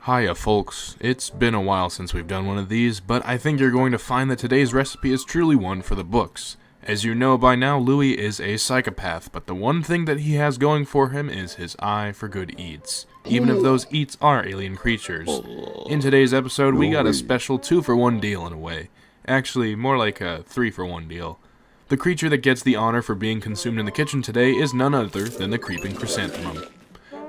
Hiya folks, it's been a while since we've done one of these, but I think you're going to find that today's recipe is truly one for the books. As you know by now, Louie is a psychopath, but the one thing that he has going for him is his eye for good eats, even if those eats are alien creatures. In today's episode, we got a special 2-for-1 deal in a way. Actually, more like a 3-for-1 deal. The creature that gets the honor for being consumed in the kitchen today is none other than the Creeping Chrysanthemum.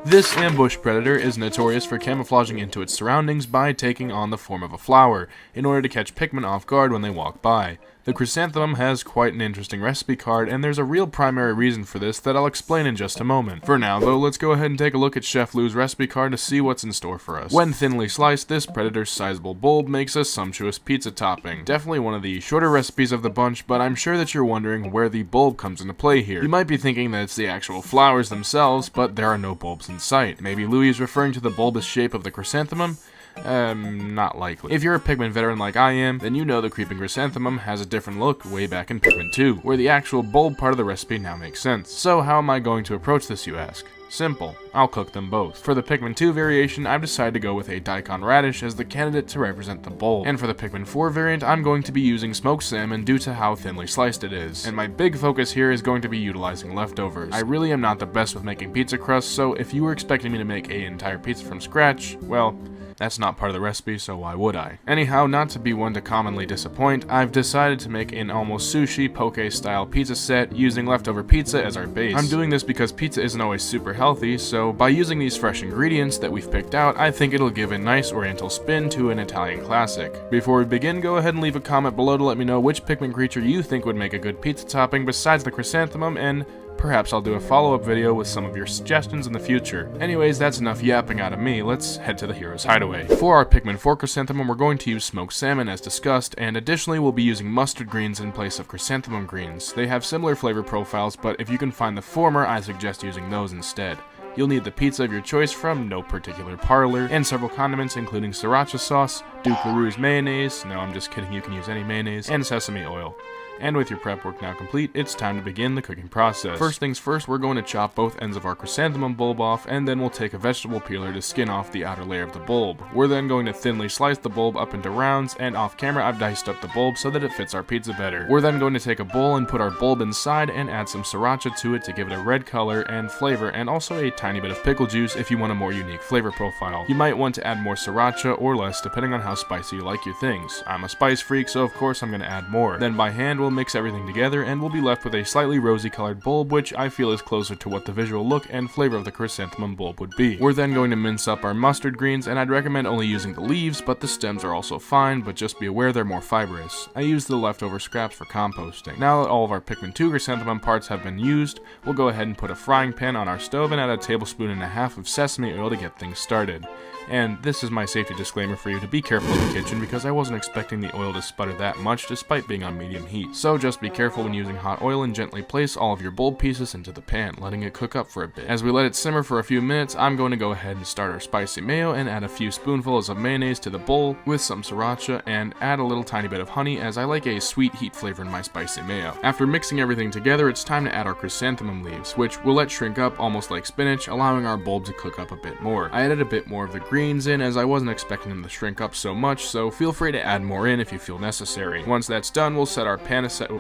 This ambush predator is notorious for camouflaging into its surroundings by taking on the form of a flower, in order to catch Pikmin off guard when they walk by. The chrysanthemum has quite an interesting recipe card, and there's a real primary reason for this that I'll explain in just a moment. For now though, let's go ahead and take a look at Chef Lou's recipe card to see what's in store for us. When thinly sliced, this predator's sizable bulb makes a sumptuous pizza topping. Definitely one of the shorter recipes of the bunch, but I'm sure that you're wondering where the bulb comes into play here. You might be thinking that it's the actual flowers themselves, but there are no bulbs in sight. Maybe Louie is referring to the bulbous shape of the chrysanthemum? Not likely. If you're a Pikmin veteran like I am, then you know the Creeping Chrysanthemum has a different look way back in Pikmin 2, where the actual bulb part of the recipe now makes sense. So how am I going to approach this, you ask? Simple. I'll cook them both. For the Pikmin 2 variation, I've decided to go with a daikon radish as the candidate to represent the bulb. And for the Pikmin 4 variant, I'm going to be using smoked salmon due to how thinly sliced it is. And my big focus here is going to be utilizing leftovers. I really am not the best with making pizza crust, so if you were expecting me to make an entire pizza from scratch, well, that's not part of the recipe, so why would I? Anyhow, not to be one to commonly disappoint, I've decided to make an almost sushi poke style pizza set using leftover pizza as our base. I'm doing this because pizza isn't always super healthy, so by using these fresh ingredients that we've picked out, I think it'll give a nice oriental spin to an Italian classic. Before we begin, go ahead and leave a comment below to let me know which Pikmin creature you think would make a good pizza topping besides the chrysanthemum, and perhaps I'll do a follow-up video with some of your suggestions in the future. Anyways, that's enough yapping out of me, let's head to the hero's hideaway. For our Pikmin 4 chrysanthemum, we're going to use smoked salmon as discussed, and additionally we'll be using mustard greens in place of chrysanthemum greens. They have similar flavor profiles, but if you can find the former, I suggest using those instead. You'll need the pizza of your choice from no particular parlor, and several condiments including sriracha sauce, Duke LaRue's mayonnaise, no I'm just kidding, you can use any mayonnaise, and sesame oil. And with your prep work now complete, it's time to begin the cooking process. First things first, we're going to chop both ends of our chrysanthemum bulb off, and then we'll take a vegetable peeler to skin off the outer layer of the bulb. We're then going to thinly slice the bulb up into rounds, and off camera I've diced up the bulb so that it fits our pizza better. We're then going to take a bowl and put our bulb inside and add some sriracha to it to give it a red color and flavor, and also a tiny bit of pickle juice if you want a more unique flavor profile. You might want to add more sriracha or less depending on how spicy you like your things. I'm a spice freak, so of course I'm going to add more. Then by hand we'll mix everything together and we'll be left with a slightly rosy colored bulb, which I feel is closer to what the visual look and flavor of the chrysanthemum bulb would be. We're then going to mince up our mustard greens, and I'd recommend only using the leaves, but the stems are also fine, but just be aware they're more fibrous. I use the leftover scraps for composting. Now that all of our Pikmin 2 chrysanthemum parts have been used, we'll go ahead and put a frying pan on our stove and add a tablespoon and a half of sesame oil to get things started. And this is my safety disclaimer for you to be careful in the kitchen because I wasn't expecting the oil to sputter that much despite being on medium heat. So just be careful when using hot oil and gently place all of your bulb pieces into the pan, letting it cook up for a bit. As we let it simmer for a few minutes, I'm going to go ahead and start our spicy mayo and add a few spoonfuls of mayonnaise to the bowl with some sriracha and add a little tiny bit of honey as I like a sweet heat flavor in my spicy mayo. After mixing everything together, it's time to add our chrysanthemum leaves, which we'll let shrink up almost like spinach, allowing our bulb to cook up a bit more. I added a bit more of the greens in as I wasn't expecting them to shrink up so much, so feel free to add more in if you feel necessary. Once that's done, we'll set our pan aside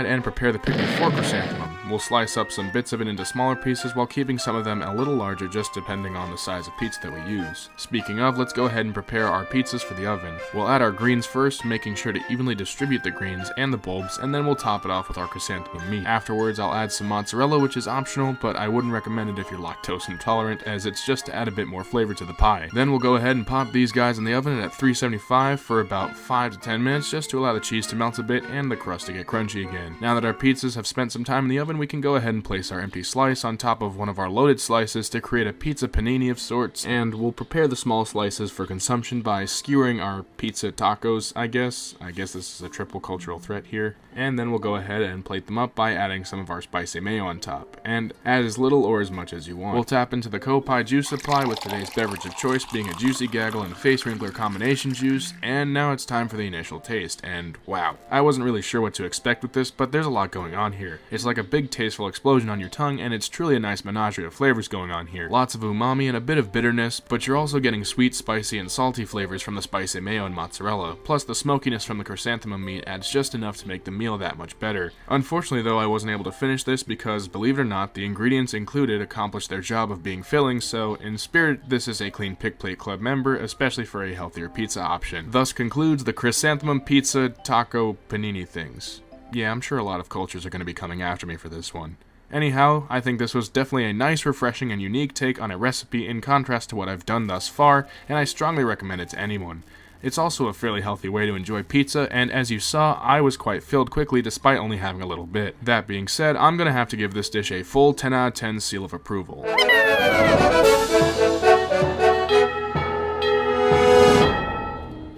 and prepare the Pikmin 4 chrysanthemum. We'll slice up some bits of it into smaller pieces while keeping some of them a little larger just depending on the size of pizza that we use. Speaking of, let's go ahead and prepare our pizzas for the oven. We'll add our greens first, making sure to evenly distribute the greens and the bulbs, and then we'll top it off with our chrysanthemum meat. Afterwards, I'll add some mozzarella, which is optional, but I wouldn't recommend it if you're lactose intolerant, as it's just to add a bit more flavor to the pie. Then we'll go ahead and pop these guys in the oven at 375 for about 5 to 10 minutes just to allow the cheese to melt a bit and the crust to get crunchy again. Now that our pizzas have spent some time in the oven, we can go ahead and place our empty slice on top of one of our loaded slices to create a pizza panini of sorts, and we'll prepare the small slices for consumption by skewering our pizza tacos, I guess this is a triple cultural threat here, and then we'll go ahead and plate them up by adding some of our spicy mayo on top, and add as little or as much as you want. We'll tap into the Pikkai juice supply with today's beverage of choice being a Juicy Gaggle and Face Wrinkler combination juice, and now it's time for the initial taste, and wow. I wasn't really sure what to expect with this, but there's a lot going on here. It's like a big big tasteful explosion on your tongue, and it's truly a nice menagerie of flavors going on here. Lots of umami and a bit of bitterness, but you're also getting sweet, spicy, and salty flavors from the spicy mayo and mozzarella, plus the smokiness from the chrysanthemum meat adds just enough to make the meal that much better. Unfortunately though, I wasn't able to finish this because, believe it or not, the ingredients included accomplished their job of being filling, so in spirit, this is a clean Pick Plate Club member, especially for a healthier pizza option. Thus concludes the chrysanthemum pizza taco panini things. Yeah, I'm sure a lot of cultures are going to be coming after me for this one. Anyhow, I think this was definitely a nice, refreshing, and unique take on a recipe in contrast to what I've done thus far, and I strongly recommend it to anyone. It's also a fairly healthy way to enjoy pizza, and as you saw, I was quite filled quickly despite only having a little bit. That being said, I'm going to have to give this dish a full 10 out of 10 seal of approval.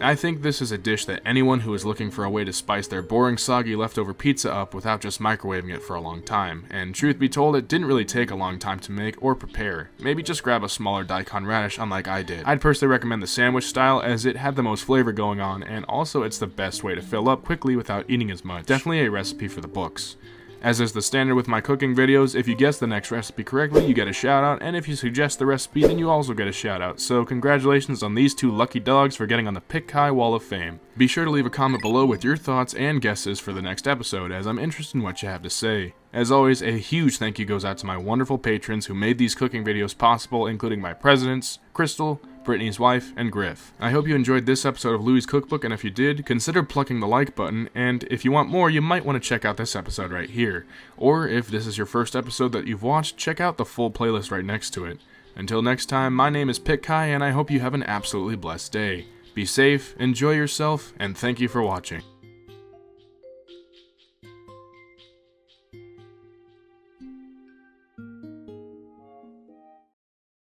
I think this is a dish that anyone who is looking for a way to spice their boring, soggy leftover pizza up without just microwaving it for a long time, and truth be told, it didn't really take a long time to make or prepare. Maybe just grab a smaller daikon radish unlike I did. I'd personally recommend the sandwich style as it had the most flavor going on, and also it's the best way to fill up quickly without eating as much. Definitely a recipe for the books. As is the standard with my cooking videos, if you guess the next recipe correctly, you get a shout out, and if you suggest the recipe, then you also get a shout out. So congratulations on these two lucky dogs for getting on the Pikkai Wall of Fame. Be sure to leave a comment below with your thoughts and guesses for the next episode, as I'm interested in what you have to say. As always, a huge thank you goes out to my wonderful patrons who made these cooking videos possible, including my presidents, Crystal, Brittany's wife, and Griff. I hope you enjoyed this episode of Louie's Cookbook, and if you did, consider plucking the like button, and if you want more, you might want to check out this episode right here. Or, if this is your first episode that you've watched, check out the full playlist right next to it. Until next time, my name is Pikkai, and I hope you have an absolutely blessed day. Be safe, enjoy yourself, and thank you for watching.